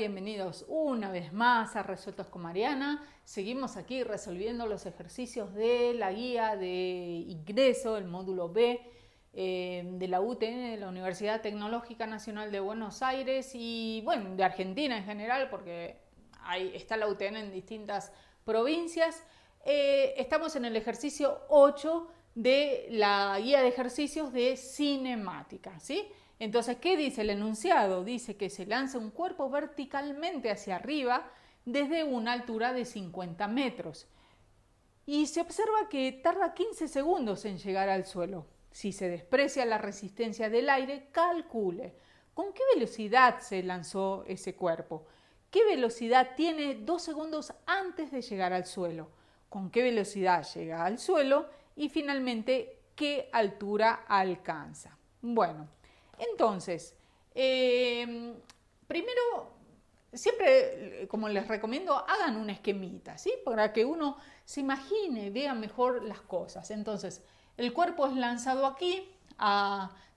bienvenidos una vez más a Resueltos con Mariana. Seguimos aquí resolviendo los ejercicios de la guía de ingreso, el módulo B de la UTN, de la Universidad Tecnológica Nacional de Buenos Aires y bueno, de Argentina en general, porque ahí está la UTN en distintas provincias. Estamos en el ejercicio 8 de la guía de ejercicios de cinemática, ¿sí? Entonces, ¿qué dice el enunciado? Dice que se lanza un cuerpo verticalmente hacia arriba desde una altura de 50 metros. Y se observa que tarda 15 segundos en llegar al suelo. Si se desprecia la resistencia del aire, calcule con qué velocidad se lanzó ese cuerpo. ¿Qué velocidad tiene 2 segundos antes de llegar al suelo? ¿Con qué velocidad llega al suelo? Y finalmente, ¿qué altura alcanza? Bueno, entonces, primero, siempre, como les recomiendo, hagan un esquemita, ¿sí? Para que uno se imagine, vea mejor las cosas. Entonces, el cuerpo es lanzado aquí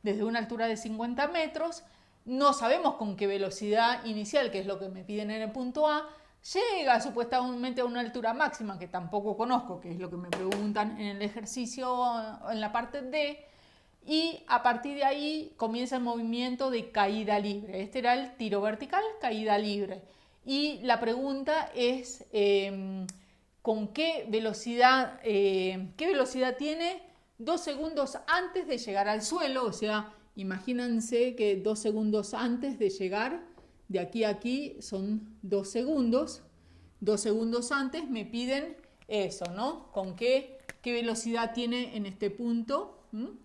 desde una altura de 50 metros. No sabemos con qué velocidad inicial, que es lo que me piden en el punto A, llega supuestamente a una altura máxima, que tampoco conozco, que es lo que me preguntan en el ejercicio en la parte D. Y a partir de ahí comienza el movimiento de caída libre. Este era el tiro vertical, caída libre. Y la pregunta es ¿con qué velocidad tiene 2 segundos antes de llegar al suelo? O sea, imagínense que 2 segundos antes de llegar, de aquí a aquí son 2 segundos. 2 segundos antes me piden eso, ¿no? ¿Con qué velocidad tiene en este punto?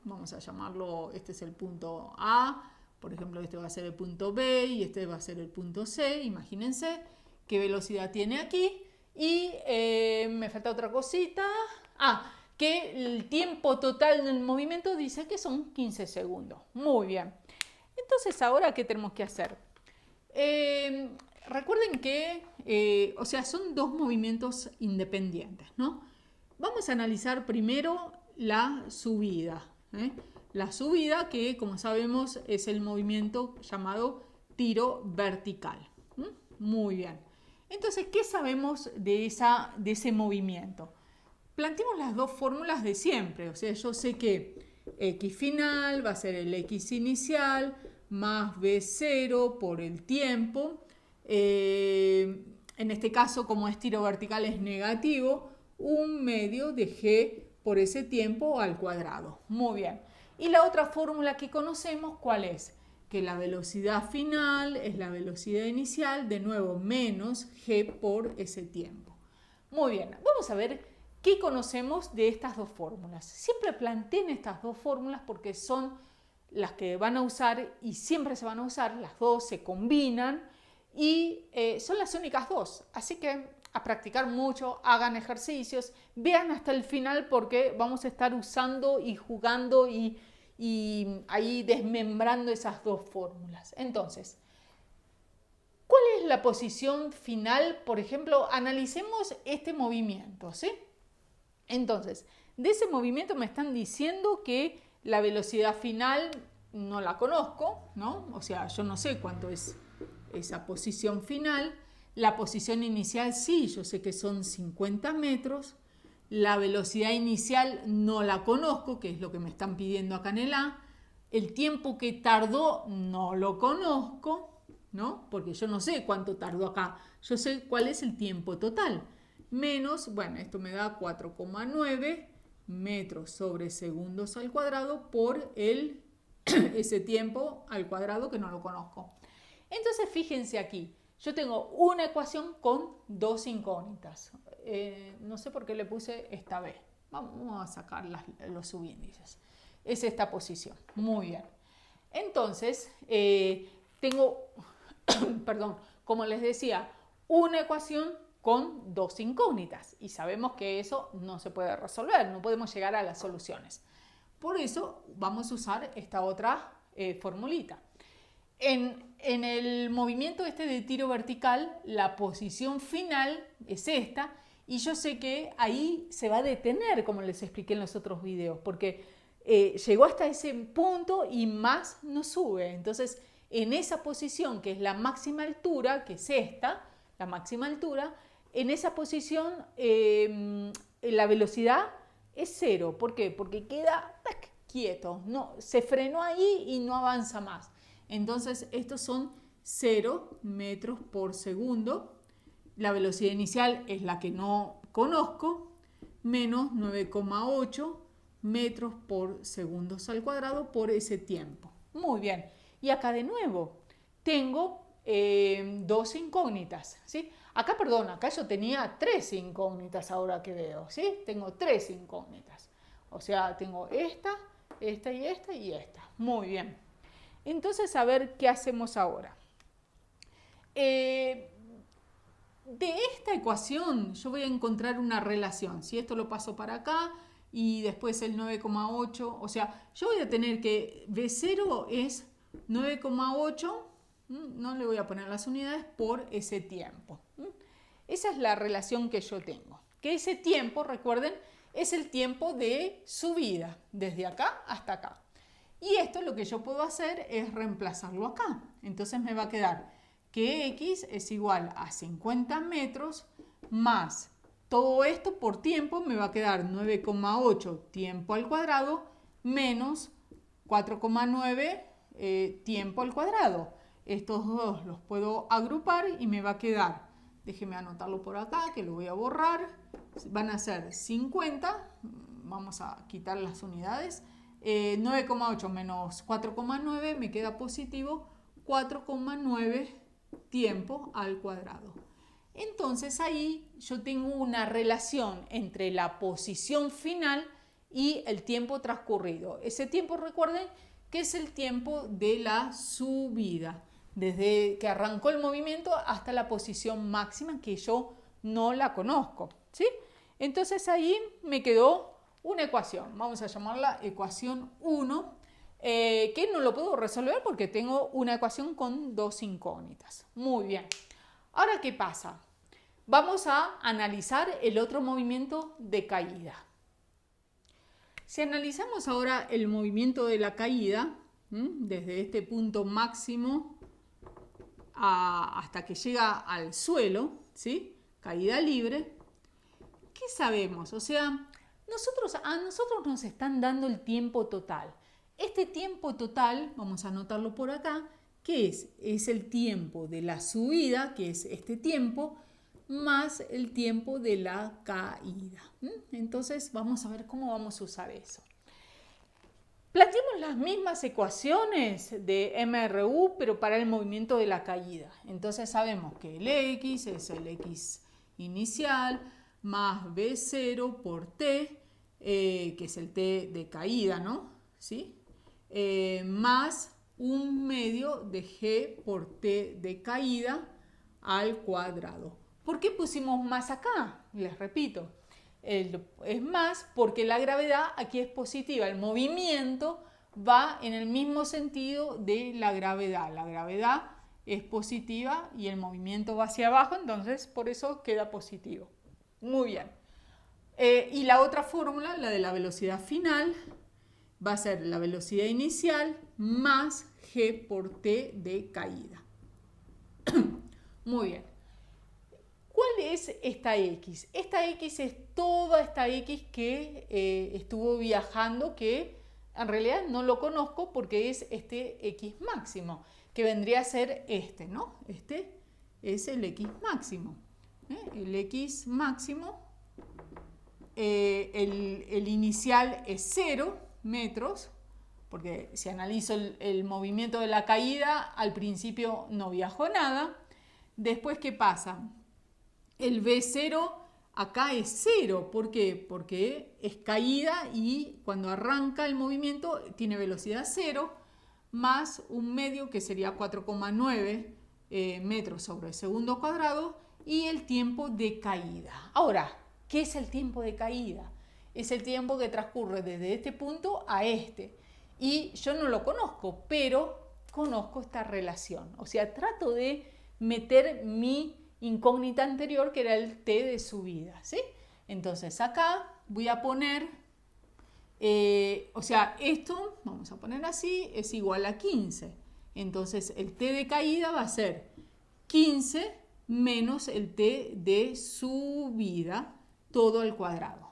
Vamos a llamarlo, este es el punto A, por ejemplo este va a ser el punto B y este va a ser el punto C, imagínense qué velocidad tiene aquí. Y me falta otra cosita, que el tiempo total del movimiento dice que son 15 segundos, muy bien. Entonces ahora, ¿qué tenemos que hacer? Recuerden que, son dos movimientos independientes, ¿no? Vamos a analizar primero la subida. La subida, que como sabemos es el movimiento llamado tiro vertical. Muy bien. Entonces, ¿qué sabemos de ese movimiento? Planteemos las dos fórmulas de siempre. O sea, yo sé que X final va a ser el X inicial más B0 por el tiempo. En este caso, como es tiro vertical, es negativo, 1/2 de G por ese tiempo al cuadrado. Muy bien. Y la otra fórmula que conocemos, ¿cuál es? Que la velocidad final es la velocidad inicial, de nuevo, menos G por ese tiempo. Muy bien, vamos a ver qué conocemos de estas dos fórmulas. Siempre planteen estas dos fórmulas porque son las que van a usar y siempre se van a usar, las dos se combinan y son las únicas dos. Así que a practicar mucho, hagan ejercicios, vean hasta el final porque vamos a estar usando y jugando y ahí desmembrando esas dos fórmulas. Entonces, ¿cuál es la posición final? Por ejemplo, analicemos este movimiento, ¿sí? Entonces, de ese movimiento me están diciendo que la velocidad final no la conozco, ¿no? O sea, yo no sé cuánto es esa posición final. La posición inicial sí, yo sé que son 50 metros. La velocidad inicial no la conozco, que es lo que me están pidiendo acá en el A. El tiempo que tardó no lo conozco, ¿no? Porque yo no sé cuánto tardó acá. Yo sé cuál es el tiempo total. Menos, bueno, esto me da 4,9 metros sobre segundos al cuadrado por ese tiempo al cuadrado que no lo conozco. Entonces, fíjense aquí. Yo tengo una ecuación con dos incógnitas. No sé por qué le puse esta B. Vamos a sacar los subíndices. Es esta posición. Muy bien. Entonces, tengo, perdón, como les decía, una ecuación con dos incógnitas. Y sabemos que eso no se puede resolver. No podemos llegar a las soluciones. Por eso vamos a usar esta otra formulita. En el movimiento este de tiro vertical, la posición final es esta y yo sé que ahí se va a detener, como les expliqué en los otros videos, porque llegó hasta ese punto y más no sube. Entonces, en esa posición, que es la máxima altura, que es esta, la máxima altura, en esa posición la velocidad es cero. ¿Por qué? Porque queda quieto, no, se frenó ahí y no avanza más. Entonces, estos son 0 metros por segundo. La velocidad inicial es la que no conozco, menos 9,8 metros por segundos al cuadrado por ese tiempo. Muy bien. Y acá de nuevo tengo dos incógnitas, ¿sí? Acá, perdón, acá yo tenía 3 incógnitas ahora que veo, ¿sí? Tengo 3 incógnitas. O sea, tengo esta, esta y esta y esta. Muy bien. Entonces, a ver qué hacemos ahora. De esta ecuación yo voy a encontrar una relación. Si esto lo paso para acá y después el 9,8, o sea, yo voy a tener que V0 es 9,8, no le voy a poner las unidades, por ese tiempo. Esa es la relación que yo tengo. Que ese tiempo, recuerden, es el tiempo de subida, desde acá hasta acá. Y esto lo que yo puedo hacer es reemplazarlo acá. Entonces me va a quedar que x es igual a 50 metros más todo esto por tiempo, me va a quedar 9,8 tiempo al cuadrado menos 4,9 tiempo al cuadrado. Estos dos los puedo agrupar y me va a quedar, déjenme anotarlo por acá que lo voy a borrar, van a ser 50, vamos a quitar las unidades, 9,8 menos 4,9 me queda positivo 4,9 tiempo al cuadrado. Entonces ahí yo tengo una relación entre la posición final y el tiempo transcurrido. Ese tiempo, recuerden, que es el tiempo de la subida, desde que arrancó el movimiento hasta la posición máxima, que yo no la conozco, ¿sí? Entonces ahí me quedó una ecuación, vamos a llamarla ecuación 1, que no lo puedo resolver porque tengo una ecuación con dos incógnitas. Muy bien. Ahora, ¿qué pasa? Vamos a analizar el otro movimiento de caída. Si analizamos ahora el movimiento de la caída, desde este punto máximo hasta que llega al suelo, ¿sí? Caída libre, ¿qué sabemos? O sea, a nosotros nos están dando el tiempo total. Este tiempo total, vamos a anotarlo por acá, ¿qué es? Es el tiempo de la subida, que es este tiempo, más el tiempo de la caída. Entonces vamos a ver cómo vamos a usar eso. Planteemos las mismas ecuaciones de MRU, pero para el movimiento de la caída. Entonces sabemos que el X es el X inicial más V0 por T, que es el T de caída, ¿no? ¿Sí? Más un medio de G por T de caída al cuadrado. ¿Por qué pusimos más acá? Les repito, es más porque la gravedad aquí es positiva. El movimiento va en el mismo sentido de la gravedad. La gravedad es positiva y el movimiento va hacia abajo, entonces por eso queda positivo. Muy bien. Y la otra fórmula, la de la velocidad final, va a ser la velocidad inicial más G por T de caída. Muy bien. ¿Cuál es esta X? Esta X es toda esta X que estuvo viajando, que en realidad no lo conozco porque es este X máximo, que vendría a ser este, ¿no? Este es el X máximo. El X máximo, el inicial es 0 metros, porque si analizo el movimiento de la caída, al principio no viajó nada. Después, ¿qué pasa? El V0 acá es 0. ¿Por qué? Porque es caída y cuando arranca el movimiento tiene velocidad 0 más un medio que sería 4,9 metros sobre segundo cuadrado y el tiempo de caída. Ahora, ¿qué es el tiempo de caída? Es el tiempo que transcurre desde este punto a este. Y yo no lo conozco, pero conozco esta relación. O sea, trato de meter mi incógnita anterior, que era el T de subida, ¿sí? Entonces acá voy a poner, o sea, esto, vamos a poner así, es igual a 15. Entonces el t de caída va a ser 15 menos el t de subida, todo al cuadrado.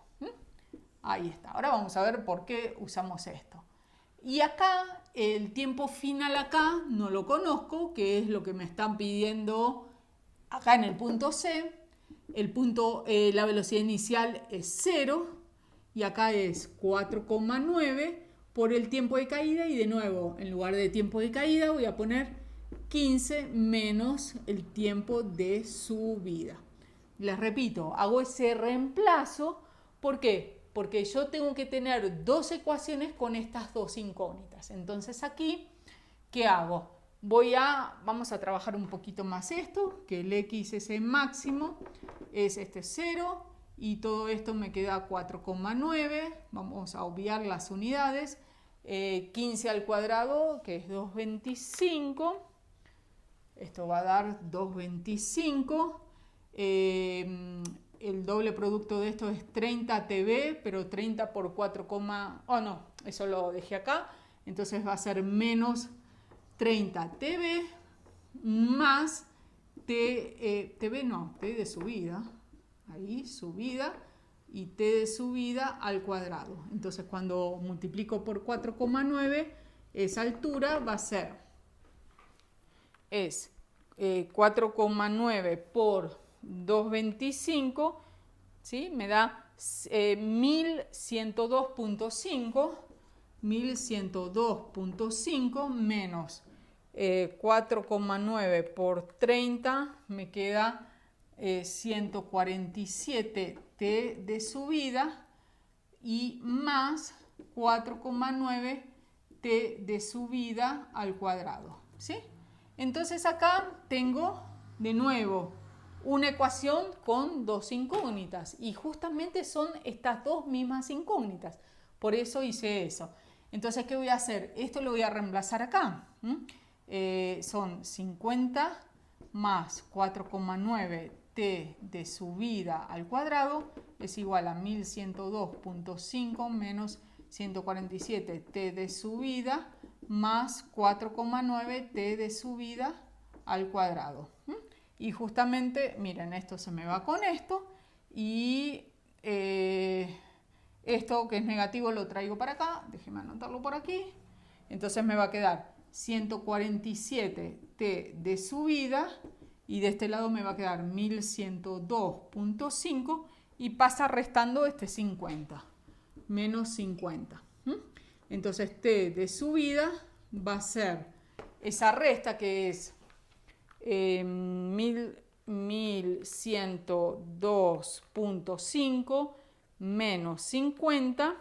Ahí está. Ahora vamos a ver por qué usamos esto. Y acá, el tiempo final acá, no lo conozco, que es lo que me están pidiendo acá en el punto C. La velocidad inicial es 0 y acá es 4,9 por el tiempo de caída y de nuevo, en lugar de tiempo de caída voy a poner 15 menos el tiempo de subida. Les repito, hago ese reemplazo. ¿Por qué? Porque yo tengo que tener dos ecuaciones con estas dos incógnitas. Entonces aquí, ¿qué hago? Vamos a trabajar un poquito más esto, que el x es el máximo, es este 0, y todo esto me queda 4,9. Vamos a obviar las unidades. 15 al cuadrado, que es 225. Esto va a dar 225. El doble producto de esto es 30 TB, pero 30 por 4, oh no, eso lo dejé acá. Entonces va a ser menos 30 TB más T de subida. Ahí, subida. Y T de subida al cuadrado. Entonces cuando multiplico por 4,9, esa altura va a ser 4,9 por 225, ¿sí? Me da 1102.5 menos 4,9 por 30 me queda 147 T de subida y más 4,9 T de subida al cuadrado, ¿sí? Entonces acá tengo de nuevo una ecuación con dos incógnitas y justamente son estas dos mismas incógnitas. Por eso hice eso. Entonces, ¿qué voy a hacer? Esto lo voy a reemplazar acá. Son 50 más 4,9 t de subida al cuadrado es igual a 1102.5 menos 147 t de subida más 4,9 t de subida al cuadrado. Y justamente, miren, esto se me va con esto y esto que es negativo lo traigo para acá, déjenme anotarlo por aquí. Entonces me va a quedar 147 t de subida y de este lado me va a quedar 1102.5 y pasa restando este 50, menos 50. Entonces t de subida va a ser esa resta que es 1102.5 menos 50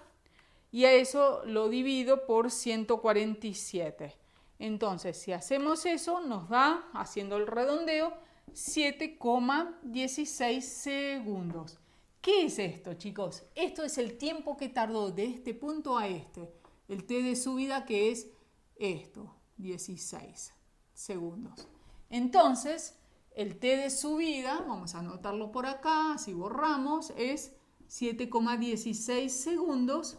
y a eso lo divido por 147. Entonces, si hacemos eso, nos da, haciendo el redondeo, 7,16 segundos. ¿Qué es esto, chicos? Esto es el tiempo que tardó de este punto a este. El t de subida que es esto, 16 segundos. Entonces, el t de subida, vamos a anotarlo por acá, si borramos, es 7,16 segundos.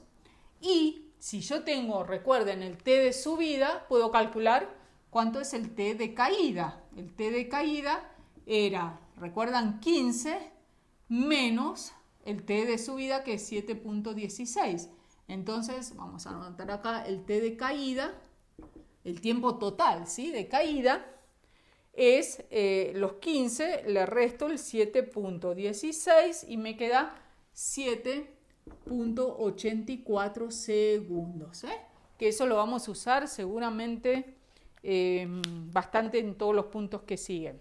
Y si yo tengo, recuerden, el t de subida, puedo calcular cuánto es el t de caída. El t de caída era, recuerdan, 15 menos el t de subida que es 7,16. Entonces, vamos a anotar acá el t de caída, el tiempo total, ¿sí?, de caída, es los 15, le resto el 7,16 y me queda 7,84 segundos, que eso lo vamos a usar seguramente bastante en todos los puntos que siguen.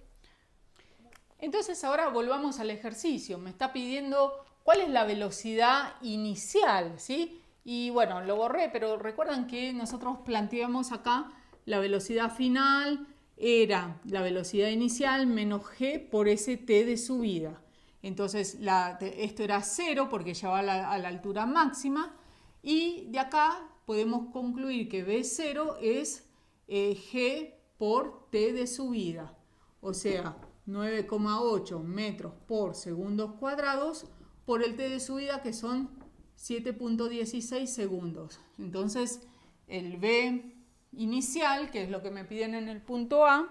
Entonces ahora volvamos al ejercicio. Me está pidiendo cuál es la velocidad inicial, ¿sí? Y bueno, lo borré, pero recuerdan que nosotros planteamos acá la velocidad final era la velocidad inicial menos g por ese t de subida. Entonces esto era 0 porque ya va a la altura máxima y de acá podemos concluir que B0 es g por t de subida, o sea, 9,8 metros por segundos cuadrados por el t de subida que son 7,16 segundos. Entonces el B inicial, que es lo que me piden en el punto A,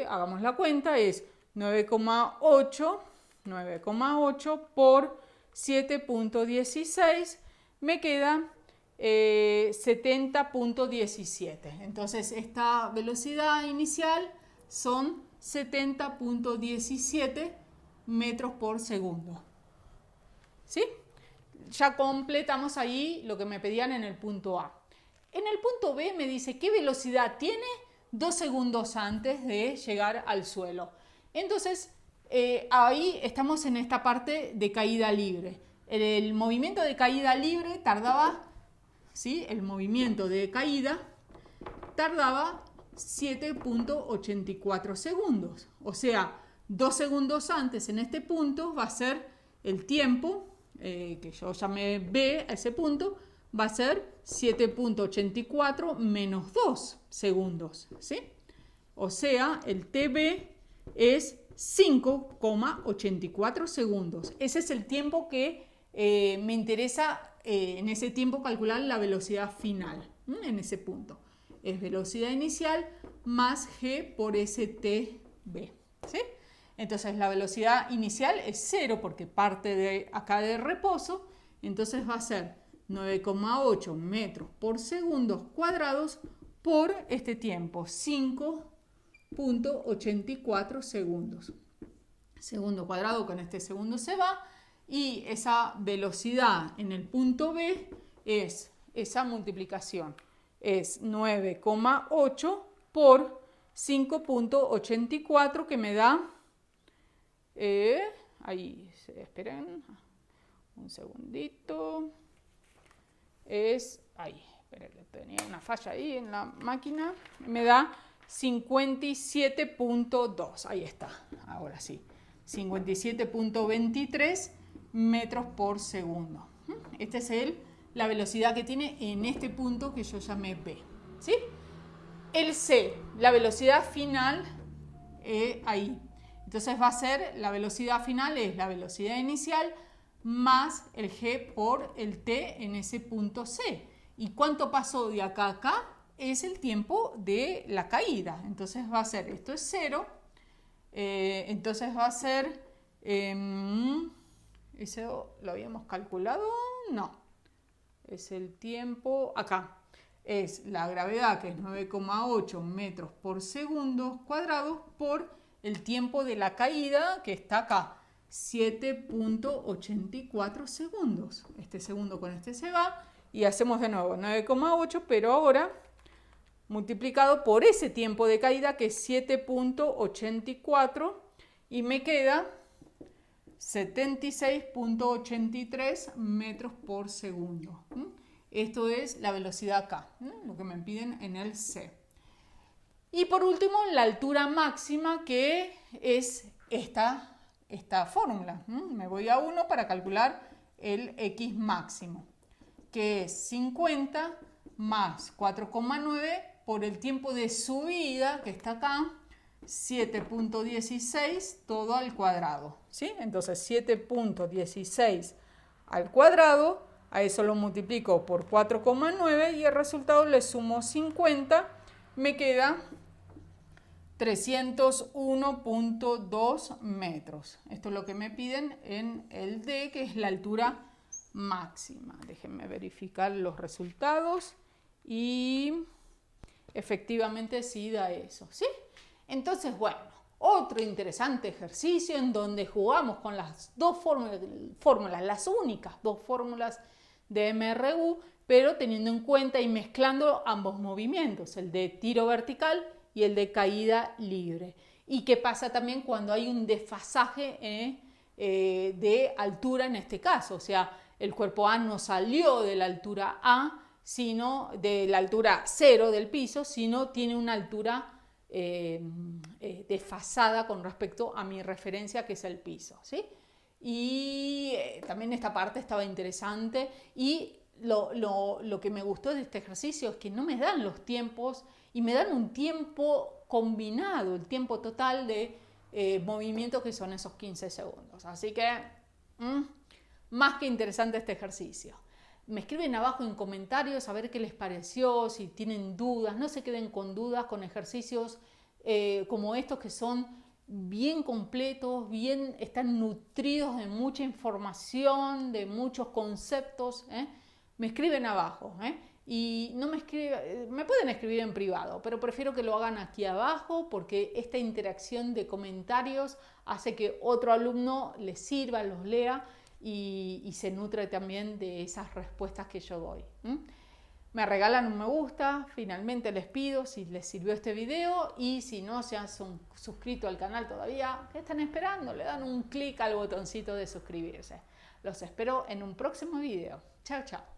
hagamos la cuenta, es 9,8 por 7.16, me queda 70.17. Entonces esta velocidad inicial son 70.17 metros por segundo. ¿Sí? Ya completamos ahí lo que me pedían en el punto A. En el punto B me dice qué velocidad tiene 2 segundos antes de llegar al suelo. Entonces, ahí estamos en esta parte de caída libre. El movimiento de caída libre tardaba, ¿sí? El movimiento de caída tardaba 7.84 segundos. O sea, 2 segundos antes en este punto va a ser el tiempo, que yo llamé B a ese punto, va a ser 7.84 menos 2 segundos, ¿sí? O sea, el TB es 5,84 segundos. Ese es el tiempo que me interesa, en ese tiempo calcular la velocidad final, en ese punto. Es velocidad inicial más G por STB, ¿sí? Entonces la velocidad inicial es 0 porque parte de acá de reposo, entonces va a ser 9,8 metros por segundo cuadrados por este tiempo, 5.84 segundos. Segundo cuadrado con este segundo se va y esa velocidad en el punto B es esa multiplicación. Es 9,8 por 5.84 que me da, ahí, esperen, un segundito, es, ahí, esperen, tenía una falla ahí en la máquina, me da 57.2, ahí está, ahora sí, 57.23 metros por segundo. Esta es la velocidad que tiene en este punto que yo llamé B, ¿sí? El C, la velocidad final, ahí. Entonces va a ser, la velocidad final es la velocidad inicial más el G por el T en ese punto C. ¿Y cuánto pasó de acá a acá? Es el tiempo de la caída. Entonces va a ser, esto es 0, entonces va a ser, ¿eso lo habíamos calculado? No. Es el tiempo, acá, es la gravedad que es 9,8 metros por segundo cuadrados por el tiempo de la caída que está acá, 7.84 segundos. Este segundo con este se va y hacemos de nuevo 9,8, pero ahora multiplicado por ese tiempo de caída que es 7.84 y me queda 76.83 metros por segundo. Esto es la velocidad acá, lo que me piden en el C. Y por último, la altura máxima, que es esta fórmula. Me voy a 1 para calcular el X máximo, que es 50 más 4,9 por el tiempo de subida, que está acá, 7.16 todo al cuadrado, ¿sí? Entonces 7.16 al cuadrado, a eso lo multiplico por 4,9 y el resultado le sumo 50, me queda 301.2 metros. Esto es lo que me piden en el D, que es la altura máxima. Déjenme verificar los resultados y efectivamente sí da eso, ¿sí? Entonces, bueno, otro interesante ejercicio en donde jugamos con las dos fórmulas, las únicas dos fórmulas de MRU, pero teniendo en cuenta y mezclando ambos movimientos, el de tiro vertical y el de caída libre. ¿Y qué pasa también cuando hay un desfasaje de altura en este caso? O sea, el cuerpo A no salió de la altura A, sino de la altura 0 del piso, sino tiene una altura desfasada con respecto a mi referencia, que es el piso, ¿sí? Y también esta parte estaba interesante y lo que me gustó de este ejercicio es que no me dan los tiempos y me dan un tiempo combinado, el tiempo total de movimiento, que son esos 15 segundos. Así que más que interesante este ejercicio. Me escriben abajo en comentarios a ver qué les pareció, si tienen dudas. No se queden con dudas con ejercicios como estos que son bien completos, están nutridos de mucha información, de muchos conceptos. Me escriben abajo. Y no me pueden escribir en privado, pero prefiero que lo hagan aquí abajo porque esta interacción de comentarios hace que otro alumno les sirva, los lea y se nutre también de esas respuestas que yo doy. Me regalan un me gusta, finalmente les pido si les sirvió este video, y si no se han suscrito al canal todavía, ¿qué están esperando? Le dan un clic al botoncito de suscribirse. Los espero en un próximo video. Chao, chao.